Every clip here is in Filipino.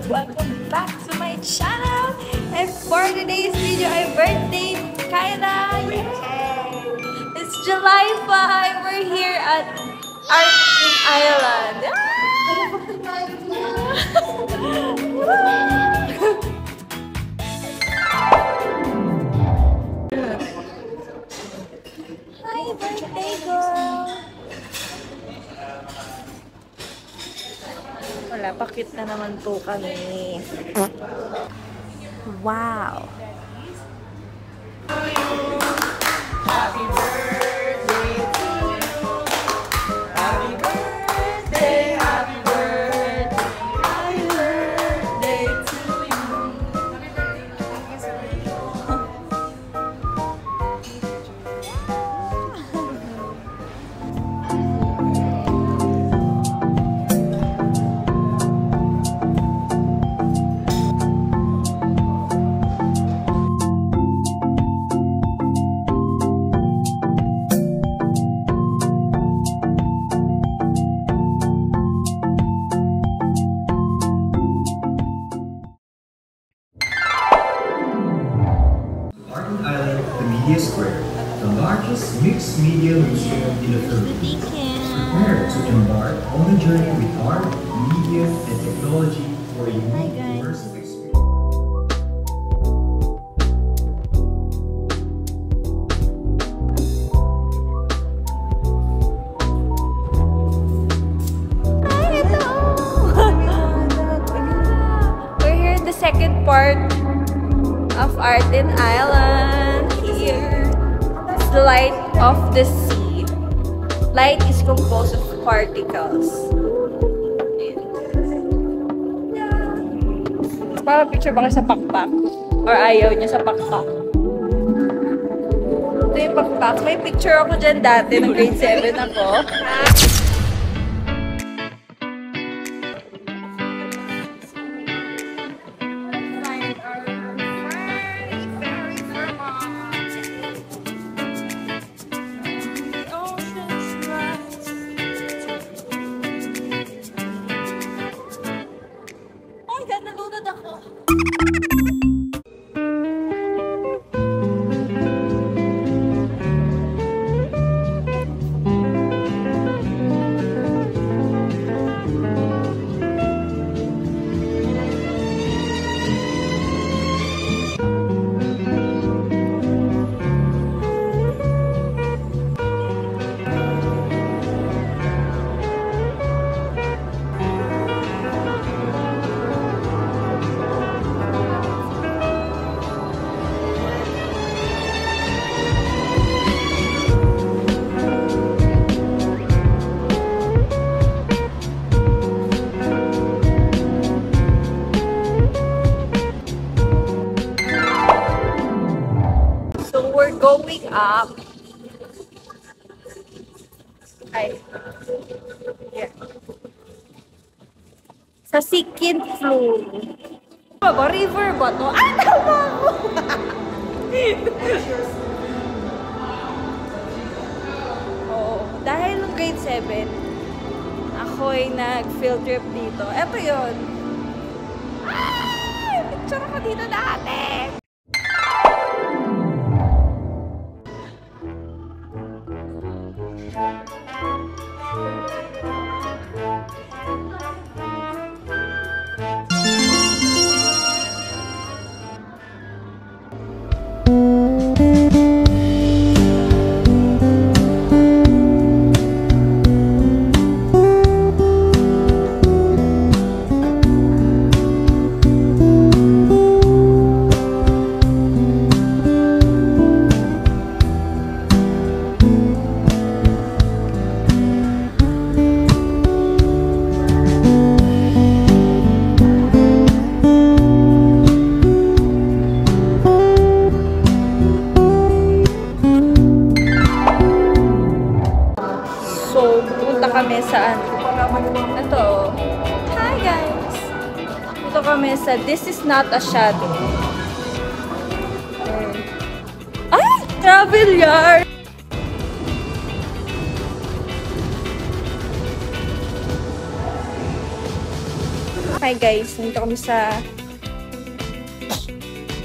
Welcome back to my channel. And for today's video, I birthday Kyla. Yay! It's July 5. We're here at Artin Island. Hi, birthday girl. Wala, pakit na naman po kami. Wow! Happy birthday to you! Happy birthday! Happy birthday! Happy birthday to you! Square, the largest mixed media museum in the Philippines, prepare to embark on a journey with art, media, and technology for a unique immersive experience. We're here in the second part of Artin Island. It's the light of the sea. Light is composed of particles. Para picture ba kayo sa pakpak? Or ayaw niya sa pakpak? Ito yung pakpak. May picture ako dyan dati nung grade 7 ako. Going up. Sa second floor. River ba to? Ah, tama ako! Oo. Dahil nung grade 7, ako'y nag-field trip dito. Eto yun. Ah! Picture ako dito dati! Kami sa ito. Hi guys! Ito kami sa This Is Not a Shadow. bilyar. Hi guys, nandito kami sa...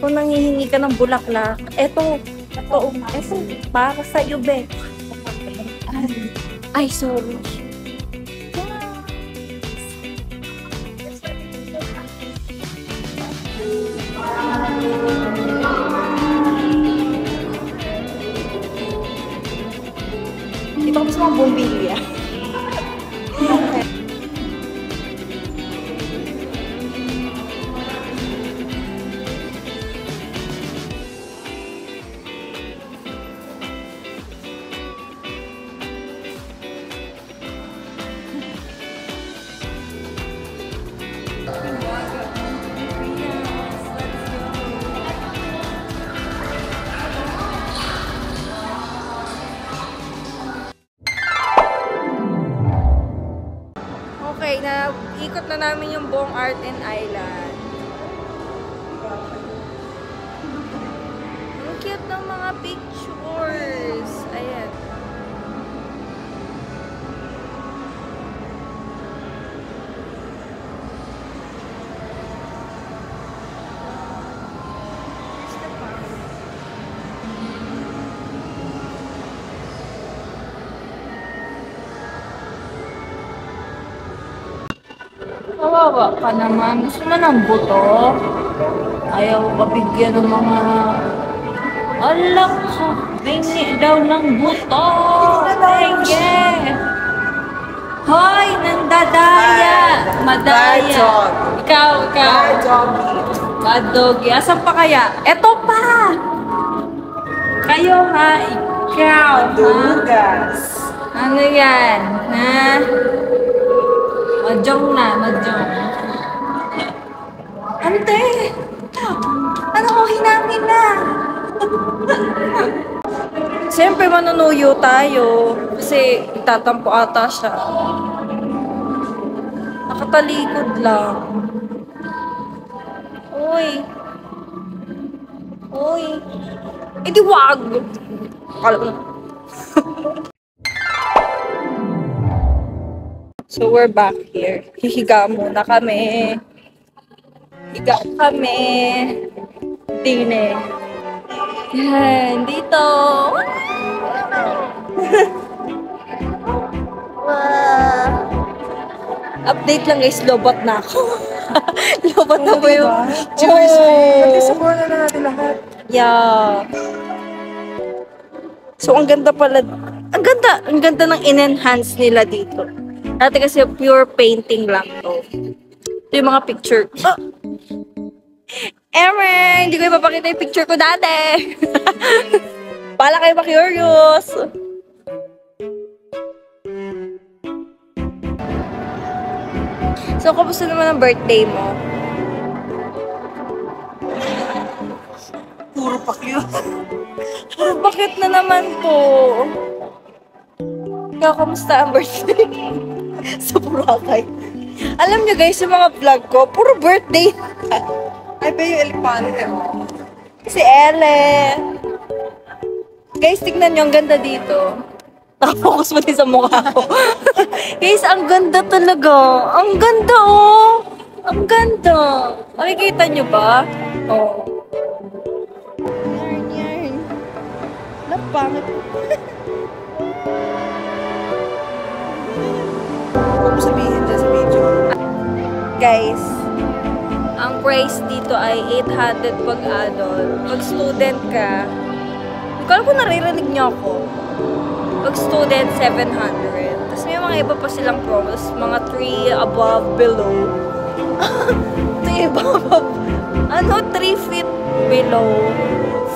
Kung nanghihingi ka ng bulaklak, eto, para sa iyo, be. Ay, sorry. Dito kami sa mga bumbilya. Okay, ikot na namin yung buong Art and Island. Ang cute ng mga pictures. Ayan. Kawawa ka naman. Gusto mo ng buto? Ayaw ka bigyan ng mga... Alak ka! Bingi daw ng buto! Sige! Hoy! Nandadaya! Madaya! Ikaw! Bad doggy. Asan pa kaya? Eto pa! Kayo ha! Ikaw! Dugas. Ano yan? Ha? Majong na, majong. Ante! Ano ko hinamin na? Siyempre manunuyo tayo. Kasi itatampo ata siya. Nakatalikod lang. Uy. Uy. Eh di wag! Akala ko na. So, we're back here. Hihiga muna kami. Higa kami. Dine. Yan, dito. Update lang guys, lobot na ako. Lobot na po yung... Cheers! Support na natin lahat. Yeah. So, ang ganda pala. Ang ganda ng in-enhance nila dito. Dati kasi pure painting lang to. Ito yung mga picture. Oh! Emer! Hindi ko ipapakita yung picture ko dati. Pala kayo ma-curious. So, kamusta naman ang birthday mo? Puro pakyo. Pero bakit na naman po? Ikaw, kamusta ang birthday? Sa Boracay. Alam nyo guys, yung mga vlog ko, puro birthday. Ay ba yung elepante mo? Si Elle. Guys, tignan nyo, ang ganda dito. Nakafocus mo din sa mukha ko. Guys, ang ganda talaga. Ang ganda, oh. Ang ganda. Makikita nyo ba? Oh. Yan. Napangit. Huwag mo sabihin dyan sa video. Guys, ang price dito ay 800 pag adult. Pag student ka, hindi ko alam kung naririnig niyo ako. Pag student, 700. Tapos may mga iba pa silang promos. Mga 3 above, below. 3 above. Ano? 3 feet below.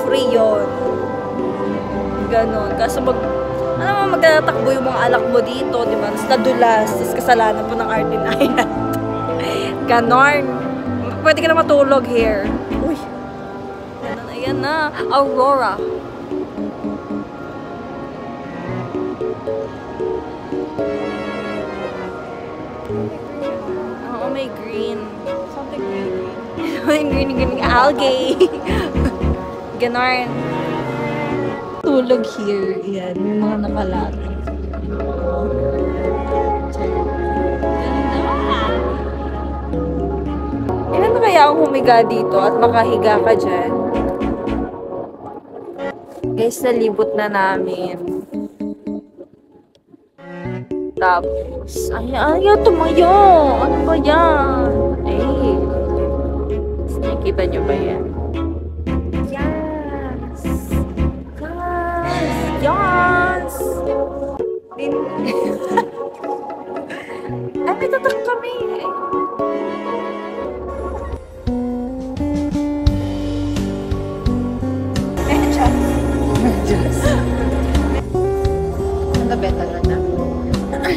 Free yun. Ganon. Kaso magtatakbo yung mga alak mo dito, di ba? Tapos nadulas. Tapos kasalanan po ng Art and Island. Ganon. Pwede ka na matulog here. Uy. Ganon. Ayan na. Aurora. Oo, may green. Something green. May green algae. Ganon. natutulog here. Yan, may mga nakalala. Ilan na kaya ang humiga dito at makahiga ka dyan? Guys, nalibot na namin. Tapos, ayaw tumayo. Ano ba yan? Eh, nakikita nyo ba yan? Yes! Yes! Ay, may tatak kami. Ano ba talaga? Ay,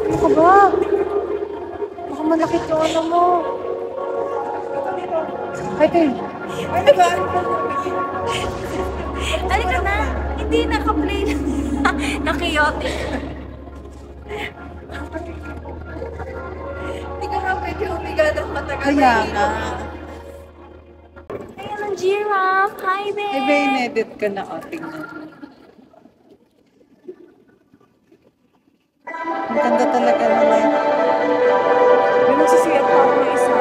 ano ka ba? Baka malakit yung ano mo. Ay, Tay. Ano ba? Halika na. Hindi naka-play na. Naka-chaotic. Hindi ka nga pwede humiga ng matagal. Kaya nga. Ayan ang giraffe. Hi, babe. Ay, ba, in-edit ka na. O, tingnan mo. Ang ganda talaga naman. May nagsisiyat pa ako ng isa.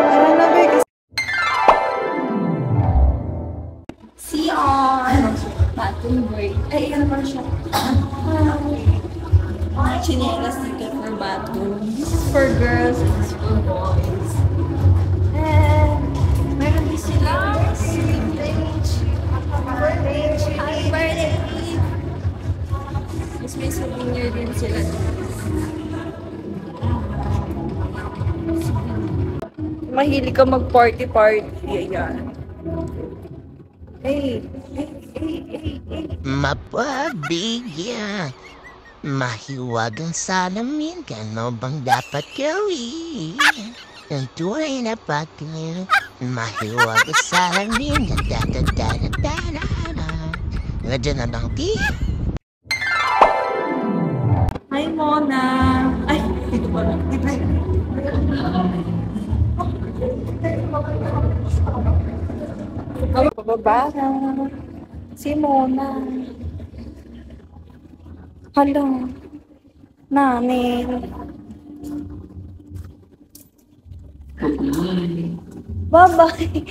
Ano na, ba? See on. Bathroom break. Ay, ano pa siya? Chinelas dito for bathroom. This is for girls and this is for boys. And meron din sila swimming range. Happy birthday! Mas may souvenir din sila. Mahilig ka mag-party-party. Ayan. Hey! Mapabigyan, mahiwagang salamin, ano bang dapat gawin? Ang tunay na pagkain, mahiwagang salamin, da-da-da-da-da-da-da. Radyo na lang di. Hi, Mona! Ay, dito pa lang. Pababa. Si Mona. Hello. Namin. Bye-bye.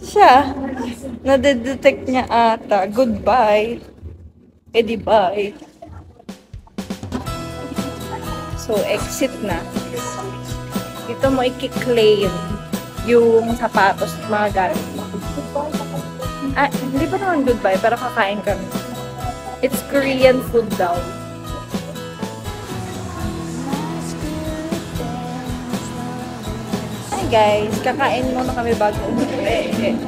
Siya. Nadedetect niya ata. Goodbye. Eh di bye. So, exit na. Dito mo i-claim yung sapatos at mga gamit mo. Ah, hindi pa naman goodbye, pero kakain kami. It's Korean food daw. Hi guys, kakain muna kami bago umuwi.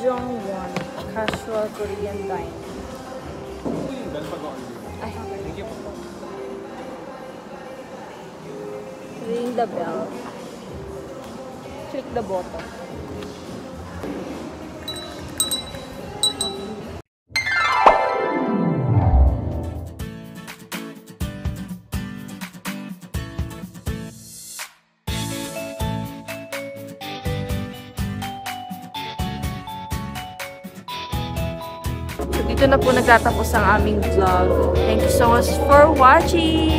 Jongwon, casual Korean dining. Ay, ring the bell. Click the button. So, dito na po nagtatapos ang aming vlog. Thank you so much for watching!